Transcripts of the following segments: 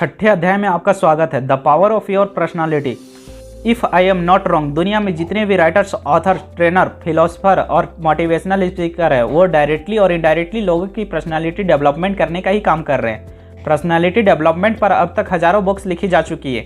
छठे अध्याय में आपका स्वागत है। The power of your personality. If I am not wrong, दुनिया में जितने भी राइटर्स, ऑथर, ट्रेनर, फिलोसफर और मोटिवेशनल स्पीकर है वो डायरेक्टली और इनडायरेक्टली लोगों की पर्सनालिटी डेवलपमेंट करने का ही काम कर रहे हैं। पर्सनालिटी डेवलपमेंट पर अब तक हज़ारों बुक्स लिखी जा चुकी है।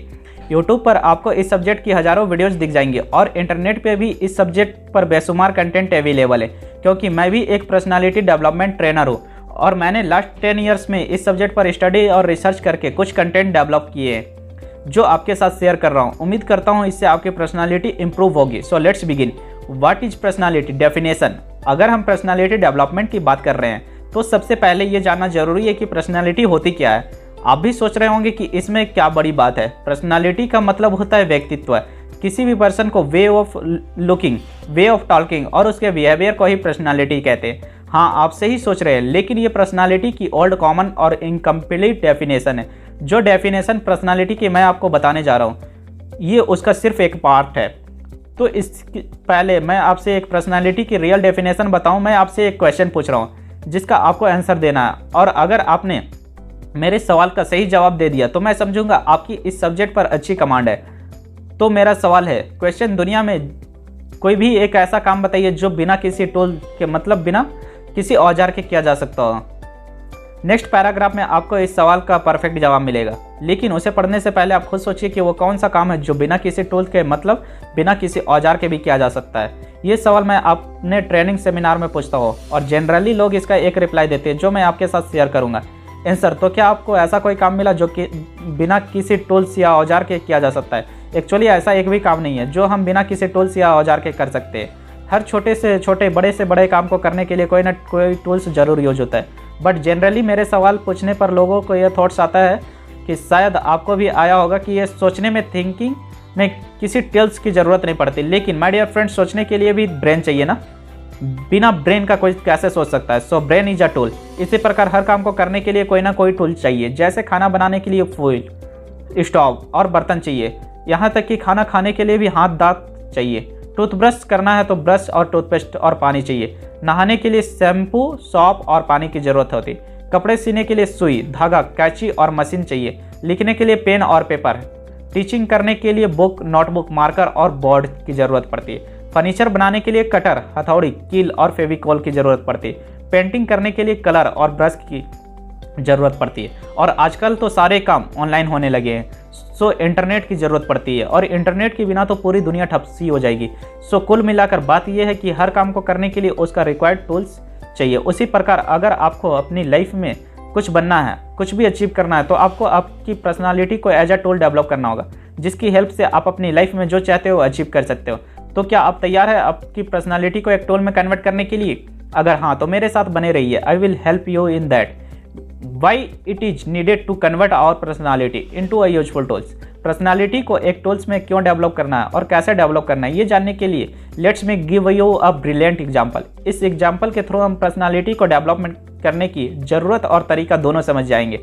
यूट्यूब पर आपको इस सब्जेक्ट की हज़ारों वीडियोस दिख जाएंगे और इंटरनेट पे भी इस सब्जेक्ट पर बेशुमार कंटेंट अवेलेबल है, क्योंकि मैं भी एक पर्सनालिटी डेवलपमेंट ट्रेनर हूँ और मैंने लास्ट 10 ईयर्स में इस सब्जेक्ट पर स्टडी और रिसर्च करके कुछ कंटेंट डेवलप किए हैं जो आपके साथ शेयर कर रहा हूँ। उम्मीद करता हूँ इससे आपकी पर्सनालिटी इंप्रूव होगी। So let's begin. What is personality definition. अगर हम पर्सनालिटी डेवलपमेंट की बात कर रहे हैं तो सबसे पहले ये जानना जरूरी है कि पर्सनालिटी होती क्या है। आप भी सोच रहे होंगे कि इसमें क्या बड़ी बात है। पर्सनालिटी का मतलब होता है व्यक्तित्व। किसी भी पर्सन को way of looking, way of talking और उसके बिहेवियर को ही पर्सनालिटी कहते हैं। हाँ, आप सही सोच रहे हैं, लेकिन ये पर्सनालिटी की ओल्ड, कॉमन और इनकम्प्लीट डेफिनेशन है। जो डेफिनेशन पर्सनालिटी की मैं आपको बताने जा रहा हूँ ये उसका सिर्फ एक पार्ट है। तो इसके पहले मैं आपसे एक पर्सनालिटी की रियल डेफिनेशन बताऊँ। मैं आपसे एक क्वेश्चन पूछ रहा हूँ जिसका आपको आंसर देना है, और अगर आपने मेरे सवाल का सही जवाब दे दिया तो मैं समझूंगा आपकी इस सब्जेक्ट पर अच्छी कमांड है। तो मेरा सवाल है, क्वेश्चन, दुनिया में कोई भी एक ऐसा काम बताइए जो बिना किसी टूल के, मतलब बिना किसी औजार के किया जा सकता हो। नेक्स्ट पैराग्राफ में आपको इस सवाल का परफेक्ट जवाब मिलेगा, लेकिन उसे पढ़ने से पहले आप खुद सोचिए कि वो कौन सा काम है जो बिना किसी टूल के, मतलब बिना किसी औजार के भी किया जा सकता है। ये सवाल मैं अपने ट्रेनिंग सेमिनार में पूछता हूँ और जनरली लोग इसका एक रिप्लाई देते हैं जो मैं आपके साथ शेयर करूँगा। आंसर, तो क्या आपको ऐसा कोई काम मिला जो कि बिना किसी टूल्स या औजार के किया जा सकता है? एक्चुअली ऐसा एक भी काम नहीं है जो हम बिना किसी टूल्स या औजार के कर सकते हैं। हर छोटे से छोटे, बड़े से बड़े काम को करने के लिए कोई ना कोई टूल्स जरूर यूज होता है। बट जनरली मेरे सवाल पूछने पर लोगों को यह थॉट्स आता है कि शायद आपको भी आया होगा कि ये सोचने में, थिंकिंग में किसी टूल्स की ज़रूरत नहीं पड़ती। लेकिन माय डियर फ्रेंड्स, सोचने के लिए भी ब्रेन चाहिए ना। बिना ब्रेन का कोई कैसे सोच सकता है? So brain is a tool. इसी प्रकार हर काम को करने के लिए कोई ना कोई टूल चाहिए। जैसे खाना बनाने के लिए फूल, स्टोव और बर्तन चाहिए, यहाँ तक कि खाना खाने के लिए भी हाथ, दांत चाहिए। टूथब्रश करना है तो ब्रश और टूथपेस्ट और पानी चाहिए। नहाने के लिए शैम्पू, सॉप और पानी की जरूरत होती। कपड़े सीने के लिए सुई, धागा, कैंची और मशीन चाहिए। लिखने के लिए पेन और पेपर। टीचिंग करने के लिए बुक, नोटबुक, मार्कर और बोर्ड की जरूरत पड़ती है। फर्नीचर बनाने के लिए कटर, हथौड़ी, कील और फेविकॉल की जरूरत पड़ती है। पेंटिंग करने के लिए कलर और ब्रश की जरूरत पड़ती है। और आजकल तो सारे काम ऑनलाइन होने लगे हैं, सो इंटरनेट की ज़रूरत पड़ती है, और इंटरनेट के बिना तो पूरी दुनिया ठप सी हो जाएगी। सो कुल मिलाकर बात यह है कि हर काम को करने के लिए उसका रिक्वायर्ड टूल्स चाहिए। उसी प्रकार अगर आपको अपनी लाइफ में कुछ बनना है, कुछ भी अचीव करना है, तो आपको आपकी पर्सनालिटी को एज अ टूल डेवलप करना होगा, जिसकी हेल्प से आप अपनी लाइफ में जो चाहते हो अचीव कर सकते हो। तो क्या आप तैयार है आपकी पर्सनालिटी को एक टूल में कन्वर्ट करने के लिए? अगर हाँ, तो मेरे साथ बने रहिए। I will help you in that. Why it is needed to convert our personality into a useful tools। Personality को एक टूल्स में क्यों डेवलप करना है और कैसे डेवलप करना है, ये जानने के लिए let's me give you a brilliant example. इस एग्जांपल के थ्रू हम पर्सनालिटी को डेवलपमेंट करने की जरूरत और तरीका दोनों समझ जाएंगे।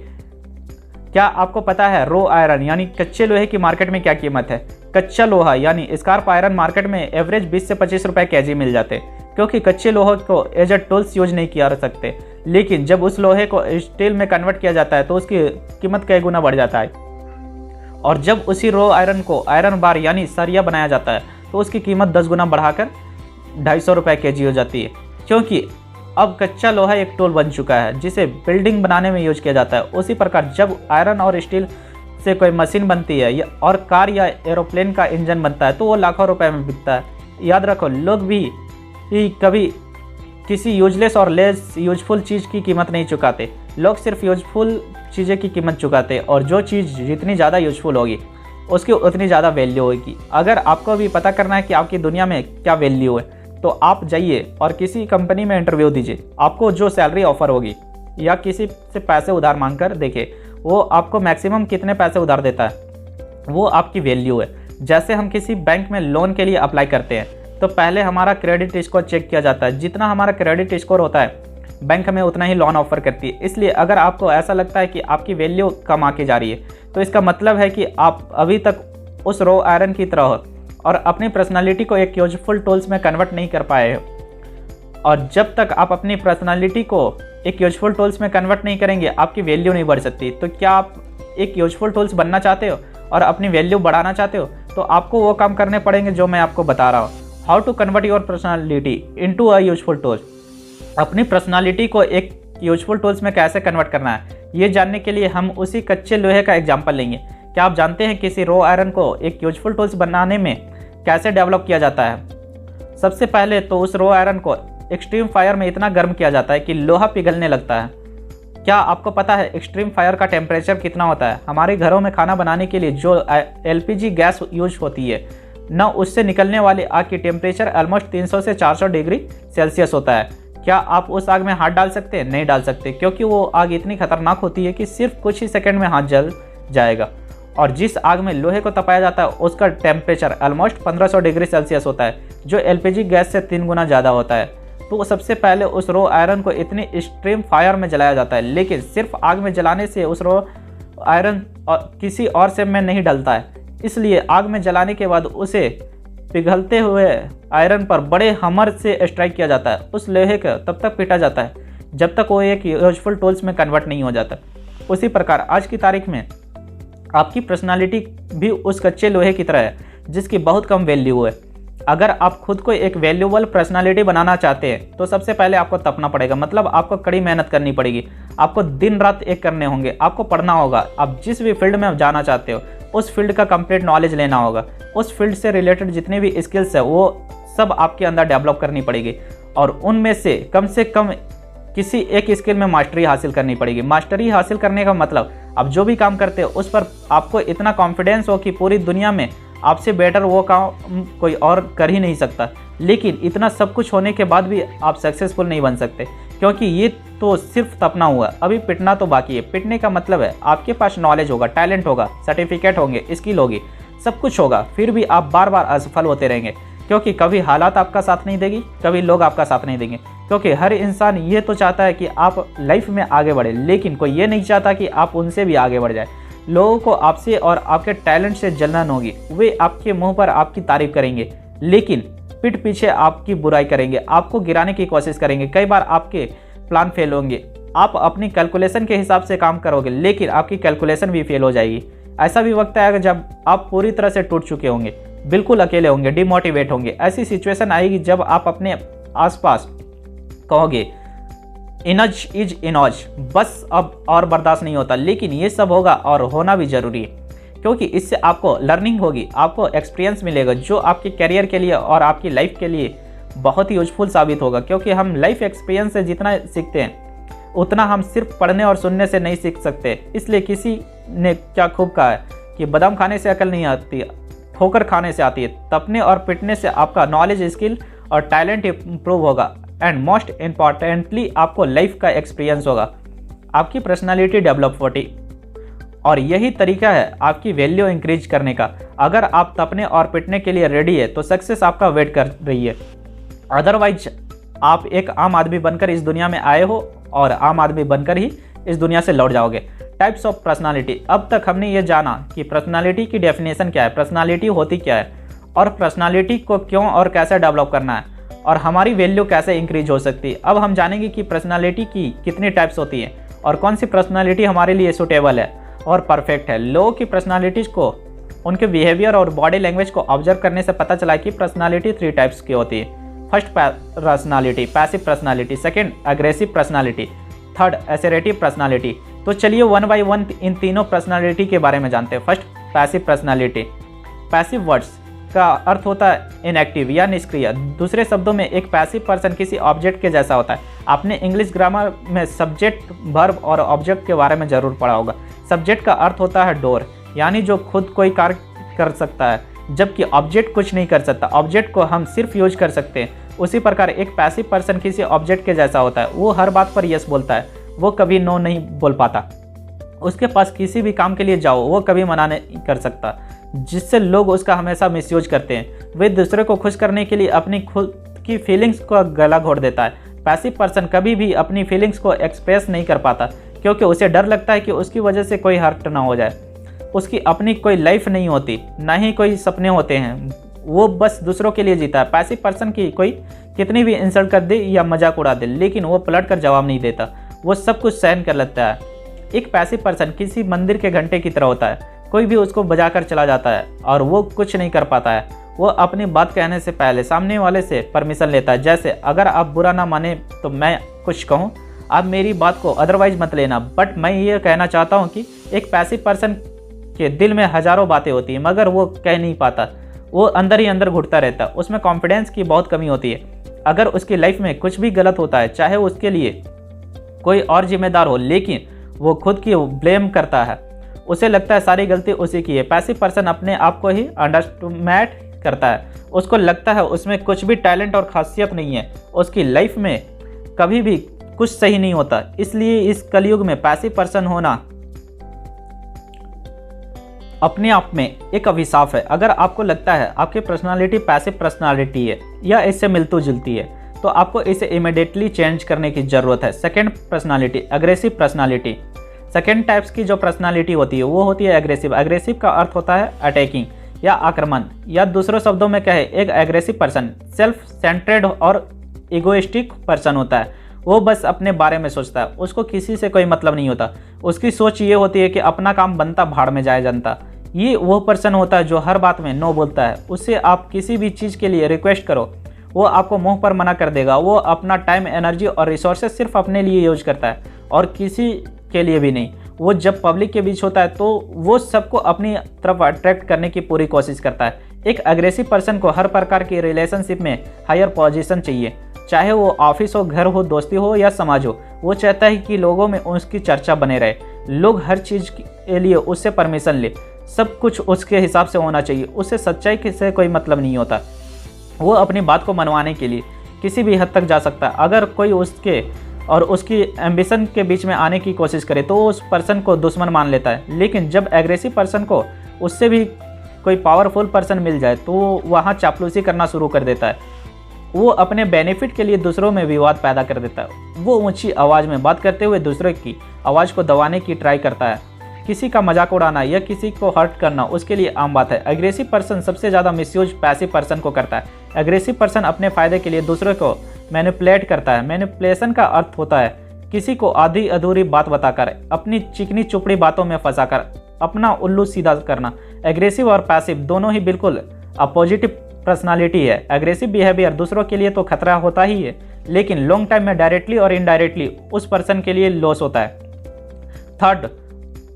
क्या आपको पता है रो आयरन यानी कच्चे लोहे की मार्केट में क्या कीमत है? कच्चा लोहा यानी स्कार्प आयरन मार्केट में एवरेज 20 से 25 रुपए केजी मिल जाते हैं, क्योंकि कच्चे लोहे को एज अ टूल्स यूज नहीं किया जा सकते। लेकिन जब उस लोहे को स्टील में कन्वर्ट किया जाता है तो उसकी कीमत कई गुना बढ़ जाता है। और जब उसी रो आयरन को आयरन बार यानी सरिया बनाया जाता है तो उसकी कीमत 10 गुना बढ़ाकर 250 रुपये केजी हो जाती है, क्योंकि अब कच्चा लोहा एक टूल बन चुका है जिसे बिल्डिंग बनाने में यूज किया जाता है। उसी प्रकार जब आयरन और स्टील से कोई मशीन बनती है और कार या एरोप्लेन का इंजन बनता है तो वो लाखों रुपए में बिकता है। याद रखो, लोग भी कभी किसी यूजलेस और लेस यूजफुल चीज़ की कीमत नहीं चुकाते। लोग सिर्फ यूजफुल चीज़ें की कीमत चुकाते, और जो चीज़ जितनी ज़्यादा यूजफुल होगी उसकी उतनी ज़्यादा वैल्यू होगी। अगर आपको भी पता करना है कि आपकी दुनिया में क्या वैल्यू है तो आप जाइए और किसी कंपनी में इंटरव्यू दीजिए। आपको जो सैलरी ऑफर होगी या किसी से पैसे उधार मांग कर देखे वो आपको मैक्सिमम कितने पैसे उधार देता है, वो आपकी वैल्यू है। जैसे हम किसी बैंक में लोन के लिए अप्लाई करते हैं तो पहले हमारा क्रेडिट स्कोर चेक किया जाता है। जितना हमारा क्रेडिट स्कोर होता है बैंक हमें उतना ही लोन ऑफर करती है। इसलिए अगर आपको ऐसा लगता है कि आपकी वैल्यू कम आके जा रही है तो इसका मतलब है कि आप अभी तक उस रो आयरन की तरह हो और अपनी पर्सनालिटी को एक यूजफुल टूल्स में कन्वर्ट नहीं कर पाए हो। और जब तक आप अपनी पर्सनालिटी को एक यूजफुल टूल्स में कन्वर्ट नहीं करेंगे आपकी वैल्यू नहीं बढ़ सकती। तो क्या आप एक यूजफुल टूल्स बनना चाहते हो और अपनी वैल्यू बढ़ाना चाहते हो तो आपको वो काम करने पड़ेंगे जो मैं आपको बता रहा हूँ। How to convert your personality into a useful tools. अपनी पर्सनालिटी को एक यूजफुल टूल्स में कैसे कन्वर्ट करना है, ये जानने के लिए हम उसी कच्चे लोहे का एग्जाम्पल लेंगे। क्या आप जानते हैं किसी रो आयरन को एक यूजफुल टूल्स बनाने में कैसे डेवलप किया जाता है? सबसे पहले तो उस रो आयरन को एक्सट्रीम फायर में इतना गर्म किया जाता है कि लोहा पिघलने लगता है। क्या आपको पता है एक्सट्रीम फायर का टेम्परेचर कितना होता है? हमारे घरों में खाना बनाने के लिए जो LPG गैस यूज होती है न, उससे निकलने वाली आग की टेम्परेचर ऑलमोस्ट 300 से 400 डिग्री सेल्सियस होता है। क्या आप उस आग में हाथ डाल सकते हैं? नहीं डाल सकते, क्योंकि वो आग इतनी खतरनाक होती है कि सिर्फ कुछ ही सेकंड में हाथ जल जाएगा। और जिस आग में लोहे को तपाया जाता है उसका टेम्परेचर ऑलमोस्ट 1500 डिग्री सेल्सियस होता है, जो LPG गैस से 3 गुना ज़्यादा होता है। तो सबसे पहले उस रो आयरन को इतनी एक्सट्रीम फायर में जलाया जाता है, लेकिन सिर्फ आग में जलाने से उस रो आयरन किसी और शेप में नहीं डलता है। इसलिए आग में जलाने के बाद उसे पिघलते हुए आयरन पर बड़े हमर से स्ट्राइक किया जाता है। उस लोहे को तब तक पीटा जाता है जब तक वो एक यूजफुल टूल्स में कन्वर्ट नहीं हो जाता। उसी प्रकार आज की तारीख में आपकी पर्सनालिटी भी उस कच्चे लोहे की तरह है जिसकी बहुत कम वैल्यू है। अगर आप खुद को एक वैल्यूबल पर्सनालिटी बनाना चाहते हैं तो सबसे पहले आपको तपना पड़ेगा, मतलब आपको कड़ी मेहनत करनी पड़ेगी। आपको दिन रात एक करने होंगे, आपको पढ़ना होगा। आप जिस भी फील्ड में जाना चाहते हो उस फील्ड का कंप्लीट नॉलेज लेना होगा। उस फील्ड से रिलेटेड जितनी भी स्किल्स है वो सब आपके अंदर डेवलप करनी पड़ेगी और उनमें से कम किसी एक स्किल में मास्टरी हासिल करनी पड़ेगी। मास्टरी हासिल करने का मतलब आप जो भी काम करते हो उस पर आपको इतना कॉन्फिडेंस हो कि पूरी दुनिया में आपसे बेटर वो काम कोई और कर ही नहीं सकता। लेकिन इतना सब कुछ होने के बाद भी आप सक्सेसफुल नहीं बन सकते, क्योंकि ये तो सिर्फ तपना हुआ, अभी पिटना तो बाकी है। पिटने का मतलब है आपके पास नॉलेज होगा, टैलेंट होगा, सर्टिफिकेट होंगे, स्किल होगी, सब कुछ होगा, फिर भी आप बार बार असफल होते रहेंगे, क्योंकि कभी हालात आपका साथ नहीं देगी, कभी लोग आपका साथ नहीं देंगे। क्योंकि हर इंसान ये तो चाहता है कि आप लाइफ में आगे बढ़े, लेकिन कोई ये नहीं चाहता कि आप उनसे भी आगे बढ़ जाए। लोगों को आपसे और आपके टैलेंट से जलन होगी, वे आपके मुंह पर आपकी तारीफ करेंगे लेकिन पीठ पीछे आपकी बुराई करेंगे, आपको गिराने की कोशिश करेंगे। कई बार आपके प्लान फेल होंगे। आप अपनी कैलकुलेशन के हिसाब से काम करोगे लेकिन आपकी कैलकुलेशन भी फेल हो जाएगी। ऐसा भी वक्त आएगा जब आप पूरी तरह से टूट चुके होंगे, बिल्कुल अकेले होंगे, डिमोटिवेट होंगे। ऐसी सिचुएशन आएगी जब आप अपने आसपास कहोगे इनज इज इनॉज, बस अब और बर्दाश्त नहीं होता। लेकिन ये सब होगा और होना भी जरूरी है, क्योंकि इससे आपको लर्निंग होगी, आपको एक्सपीरियंस मिलेगा जो आपके करियर के लिए और आपकी लाइफ के लिए बहुत ही यूजफुल साबित होगा। क्योंकि हम लाइफ एक्सपीरियंस से जितना सीखते हैं उतना हम सिर्फ पढ़ने और सुनने से नहीं सीख सकते। इसलिए किसी ने क्या खूब कहा है कि बादाम खाने से अकल नहीं आती, ठोकर खाने से आती है। तपने और पिटने से आपका नॉलेज, स्किल और टैलेंट इंप्रूव होगा एंड मोस्ट इम्पॉर्टेंटली आपको लाइफ का एक्सपीरियंस होगा। आपकी पर्सनालिटी डेवलप होती और यही तरीका है आपकी वैल्यू इंक्रीज करने का। अगर आप तपने और पिटने के लिए रेडी है तो सक्सेस आपका वेट कर रही है। अदरवाइज आप एक आम आदमी बनकर इस दुनिया में आए हो और आम आदमी बनकर ही इस दुनिया से लौट जाओगे। Types of personality. अब तक हमने ये जाना कि पर्सनालिटी की डेफिनेशन क्या है, पर्सनालिटी होती क्या है और पर्सनालिटी को क्यों और कैसे डेवलप करना है और हमारी वैल्यू कैसे इंक्रीज हो सकती है। अब हम जानेंगे कि पर्सनालिटी की कितनी टाइप्स होती हैं और कौन सी पर्सनालिटी हमारे लिए सूटेबल है और परफेक्ट है। लोगों की पर्सनालिटीज़ को उनके बिहेवियर और बॉडी लैंग्वेज को ऑब्जर्व करने से पता चला कि पर्सनालिटी 3 टाइप्स की होती है। First personality, passive personality. Second aggressive personality. Third assertive personality. तो चलिए वन बाय वन इन तीनों पर्सनालिटी के बारे में जानते हैं। First passive personality. Passive words का अर्थ होता है इनएक्टिव या निष्क्रिय। दूसरे शब्दों में एक पैसिव पर्सन किसी ऑब्जेक्ट के जैसा होता है। आपने इंग्लिश ग्रामर में सब्जेक्ट, वर्ब और ऑब्जेक्ट के बारे में जरूर पढ़ा होगा। सब्जेक्ट का अर्थ होता है डोर, यानी जो खुद कोई कार्य कर सकता है, जबकि ऑब्जेक्ट कुछ नहीं कर सकता। ऑब्जेक्ट को हम सिर्फ यूज कर सकते हैं। उसी प्रकार एक पैसिव पर्सन किसी ऑब्जेक्ट के जैसा होता है। वो हर बात पर यस बोलता है, वो कभी नो नहीं बोल पाता। उसके पास किसी भी काम के लिए जाओ वो कभी मना नहीं कर सकता, जिससे लोग उसका हमेशा मिसयूज करते हैं। वे दूसरे को खुश करने के लिए अपनी खुद की फीलिंग्स को गला घोट देता है। पैसिव पर्सन कभी भी अपनी फीलिंग्स को एक्सप्रेस नहीं कर पाता, क्योंकि उसे डर लगता है कि उसकी वजह से कोई हर्ट ना हो जाए। उसकी अपनी कोई लाइफ नहीं होती, ना ही कोई सपने होते हैं, वो बस दूसरों के लिए जीता है। पैसिव पर्सन की कोई कितनी भी इंसल्ट कर दे या मजाक उड़ा दे, लेकिन वो पलट कर जवाब नहीं देता, वो सब कुछ सहन कर लेता है। एक पैसिव पर्सन किसी मंदिर के घंटे की तरह होता है, कोई भी उसको बजाकर चला जाता है और वो कुछ नहीं कर पाता है। वो अपनी बात कहने से पहले सामने वाले से परमिशन लेता है, जैसे अगर आप बुरा ना माने तो मैं कुछ कहूँ, आप मेरी बात को अदरवाइज मत लेना। बट मैं ये कहना चाहता हूँ कि एक पैसिव पर्सन के दिल में हज़ारों बातें होती हैं मगर वो कह नहीं पाता, वो अंदर ही अंदर घुटता रहता है। उसमें कॉन्फिडेंस की बहुत कमी होती है। अगर उसकी लाइफ में कुछ भी गलत होता है, चाहे उसके लिए कोई और जिम्मेदार हो, लेकिन वो खुद की ब्लेम करता है, उसे लगता है सारी गलती उसी की है। पैसिव पर्सन अपने आप को ही अंडरएस्टिमेट करता है, उसको लगता है उसमें कुछ भी टैलेंट और खासियत नहीं है, उसकी लाइफ में कभी भी कुछ सही नहीं होता। इसलिए इस कलयुग में पैसिव पर्सन होना अपने आप में एक अभिशाप है। अगर आपको लगता है आपकी पर्सनालिटी पैसिव पर्सनालिटी है या इससे मिलती जुलती है, तो आपको इसे इमीडिएटली चेंज करने की ज़रूरत है। Second personality, aggressive personality. Second types की जो पर्सनालिटी होती है वो होती है एग्रेसिव। एग्रेसिव का अर्थ होता है अटैकिंग या आक्रमण, या दूसरे शब्दों में कहे एक एग्रेसिव पर्सन सेल्फ सेंट्रेड और इगोइस्टिक पर्सन होता है। वो बस अपने बारे में सोचता है, उसको किसी से कोई मतलब नहीं होता। उसकी सोच ये होती है कि अपना काम बनता भाड़ में जाए जनता। ये वो पर्सन होता है जो हर बात में नो बोलता है। उससे आप किसी भी चीज़ के लिए रिक्वेस्ट करो, वो आपको मुंह पर मना कर देगा। वो अपना टाइम, एनर्जी और रिसोर्सेज सिर्फ अपने लिए यूज करता है और किसी के लिए भी नहीं। वो जब पब्लिक के बीच होता है तो वो सबको अपनी तरफ अट्रैक्ट करने की पूरी कोशिश करता है। एक एग्रेसिव पर्सन को हर प्रकार की रिलेशनशिप में हायर पोजीशन चाहिए, चाहे वो ऑफिस हो, घर हो, दोस्ती हो या समाज हो। वो चाहता है कि लोगों में उसकी चर्चा बने रहे, लोग हर चीज़ के लिए उससे परमिशन ले, सब कुछ उसके हिसाब से होना चाहिए। उससे सच्चाई से कोई मतलब नहीं होता। वो अपनी बात को मनवाने के लिए किसी भी हद तक जा सकता है। अगर कोई उसके और उसकी एम्बिशन के बीच में आने की कोशिश करे तो उस पर्सन को दुश्मन मान लेता है। लेकिन जब एग्रेसिव पर्सन को उससे भी कोई पावरफुल पर्सन मिल जाए तो वहाँ चापलूसी करना शुरू कर देता है। वो अपने बेनिफिट के लिए दूसरों में विवाद पैदा कर देता है। वो ऊंची आवाज़ में बात करते हुए दूसरे की आवाज़ को दबाने की ट्राई करता है। किसी का मजाक उड़ाना या किसी को हर्ट करना उसके लिए आम बात है। एग्रेसिव पर्सन सबसे ज़्यादा मिसयूज पैसिव पर्सन को करता है। एग्रेसिव पर्सन अपने फ़ायदे के लिए दूसरे को मैनिपुलेट करता है। मैनिपुलेशन का अर्थ होता है किसी को आधी अधूरी बात बताकर, अपनी चिकनी चुपड़ी बातों में फंसाकर अपना उल्लू सीधा करना। एग्रेसिव और पैसिव दोनों ही बिल्कुल अपोजिट पर्सनालिटी है। एग्रेसिव बिहेवियर दूसरों के लिए तो खतरा होता ही है, लेकिन लॉन्ग टाइम में डायरेक्टली और इनडायरेक्टली उस पर्सन के लिए लॉस होता है। Third,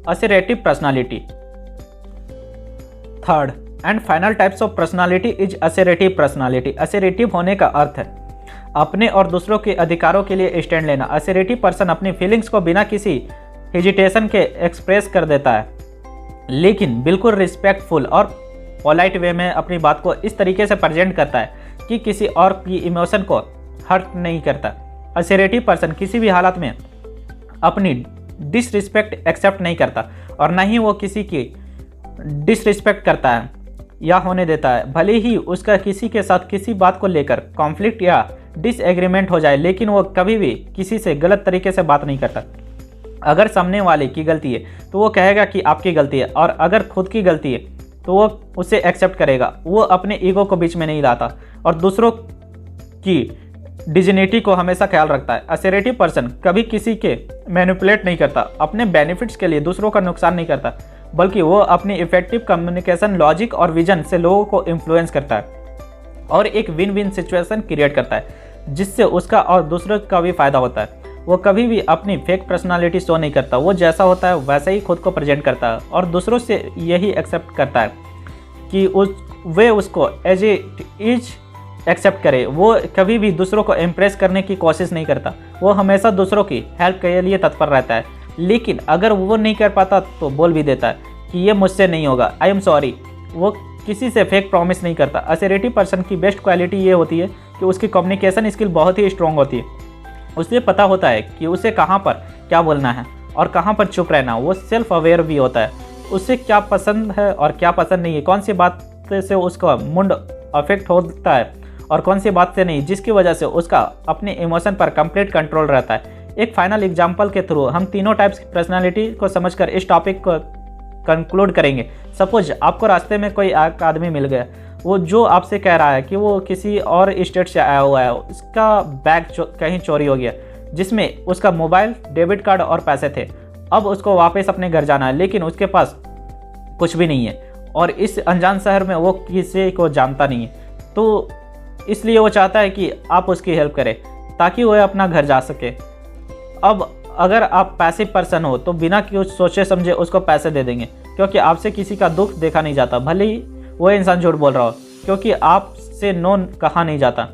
assertive personality. Third and final types of personality is assertive personality. Assertive होने का अर्थ है अपने और दूसरों के अधिकारों के लिए स्टैंड लेना। असर्टिव पर्सन अपनी फीलिंग्स को बिना किसी हेजिटेशन के एक्सप्रेस कर देता है, लेकिन बिल्कुल रिस्पेक्टफुल और पोलाइट वे में अपनी बात को इस तरीके से प्रेजेंट करता है कि किसी और की इमोशन को हर्ट नहीं करता। असर्टिव पर्सन किसी भी हालत में अपनी डिसरिस्पेक्ट एक्सेप्ट नहीं करता और ना ही वो किसी की डिसरिस्पेक्ट करता है या होने देता है। भले ही उसका किसी के साथ किसी बात को लेकर कॉन्फ्लिक्ट या डिसएग्रीमेंट हो जाए, लेकिन वो कभी भी किसी से गलत तरीके से बात नहीं करता। अगर सामने वाले की गलती है तो वो कहेगा कि आपकी गलती है, और अगर खुद की गलती है तो वो उसे एक्सेप्ट करेगा। वो अपने ईगो को बीच में नहीं लाता और दूसरों की डिग्निटी को हमेशा ख्याल रखता है। असर्टिव पर्सन कभी किसी के मैनिपुलेट नहीं करता, अपने बेनिफिट्स के लिए दूसरों का नुकसान नहीं करता, बल्कि वो अपनी इफेक्टिव कम्युनिकेशन, लॉजिक और विजन से लोगों को इन्फ्लुएंस करता है और एक विन विन सिचुएशन क्रिएट करता है, जिससे उसका और दूसरों का भी फायदा होता है। वो कभी भी अपनी फेक पर्सनालिटी शो नहीं करता। वो जैसा होता है वैसे ही खुद को प्रेजेंट करता है और दूसरों से यही एक्सेप्ट करता है कि वे उसको एज इट इज एक्सेप्ट करे। वो कभी भी दूसरों को इम्प्रेस करने की कोशिश नहीं करता। वो हमेशा दूसरों की हेल्प के लिए तत्पर रहता है, लेकिन अगर वो नहीं कर पाता तो बोल भी देता है कि ये मुझसे नहीं होगा, आई एम सॉरी। वो किसी से फेक प्रॉमिस नहीं करता। असर्टिव पर्सन की बेस्ट क्वालिटी ये होती है कि उसकी कम्युनिकेशन स्किल बहुत ही स्ट्रॉन्ग होती है। उसे पता होता है कि उसे कहाँ पर क्या बोलना है और कहाँ पर चुप रहना। वो सेल्फ अवेयर भी होता है, उसे क्या पसंद है और क्या पसंद नहीं है, कौन सी बात से उसका मूड अफेक्ट होता है और कौन सी बात से नहीं, जिसकी वजह से उसका अपने इमोशन पर कंप्लीट कंट्रोल रहता है। एक फाइनल एग्जाम्पल के थ्रू हम तीनों टाइप्स की पर्सनालिटी को समझकर इस टॉपिक को कंक्लूड करेंगे। सपोज आपको रास्ते में कोई आदमी मिल गया, वो जो आपसे कह रहा है कि वो किसी और स्टेट से आया हुआ है, उसका बैग कहीं चोरी हो गया जिसमें उसका मोबाइल, डेबिट कार्ड और पैसे थे। अब उसको वापस अपने घर जाना है, लेकिन उसके पास कुछ भी नहीं है और इस अनजान शहर में वो किसी को जानता नहीं है। तो इसलिए वो चाहता है कि आप उसकी हेल्प करें ताकि वह अपना घर जा सके। अब अगर आप पैसिव पर्सन हो तो बिना कुछ सोचे समझे उसको पैसे दे देंगे, क्योंकि आपसे किसी का दुख देखा नहीं जाता, भले ही वो इंसान झूठ बोल रहा हो, क्योंकि आपसे नो कहा नहीं जाता।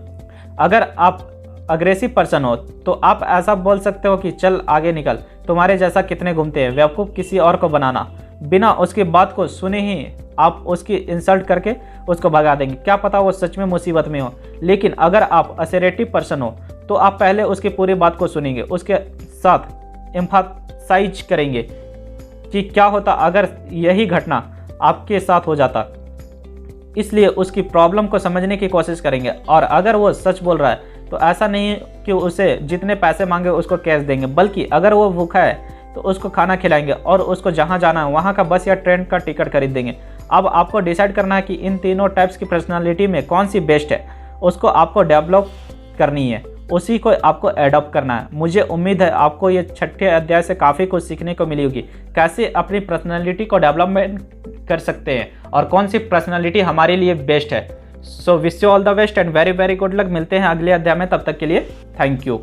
अगर आप अग्रेसिव पर्सन हो तो आप ऐसा बोल सकते हो कि चल आगे निकल, तुम्हारे जैसा कितने घूमते हैं, बेवकूफ़ किसी और को बनाना। बिना उसकी बात को सुने ही आप उसकी इंसल्ट करके उसको भगा देंगे, क्या पता वो सच में मुसीबत में हो। लेकिन अगर आप असर्टिव पर्सन हो तो आप पहले उसकी पूरी बात को सुनेंगे, उसके साथ एम्फसाइज करेंगे कि क्या होता अगर यही घटना आपके साथ हो जाता। इसलिए उसकी प्रॉब्लम को समझने की कोशिश करेंगे, और अगर वो सच बोल रहा है तो ऐसा नहीं कि उसे जितने पैसे मांगे उसको कैश देंगे, बल्कि अगर वो भूखा है तो उसको खाना खिलाएंगे और उसको जहाँ जाना है वहाँ का बस या ट्रेन का टिकट खरीद देंगे। अब आपको डिसाइड करना है कि इन तीनों टाइप्स की पर्सनालिटी में कौन सी बेस्ट है, उसको आपको डेवलप करनी है, उसी को आपको एडॉप्ट करना है। मुझे उम्मीद है आपको ये 6ठे अध्याय से काफ़ी कुछ सीखने को मिली होगी, कैसे अपनी पर्सनालिटी को डेवलपमेंट कर सकते हैं और कौन सी पर्सनालिटी हमारे लिए बेस्ट है। So wish you all the best and very very good luck. मिलते हैं अगले अध्याय में, तब तक के लिए थैंक यू।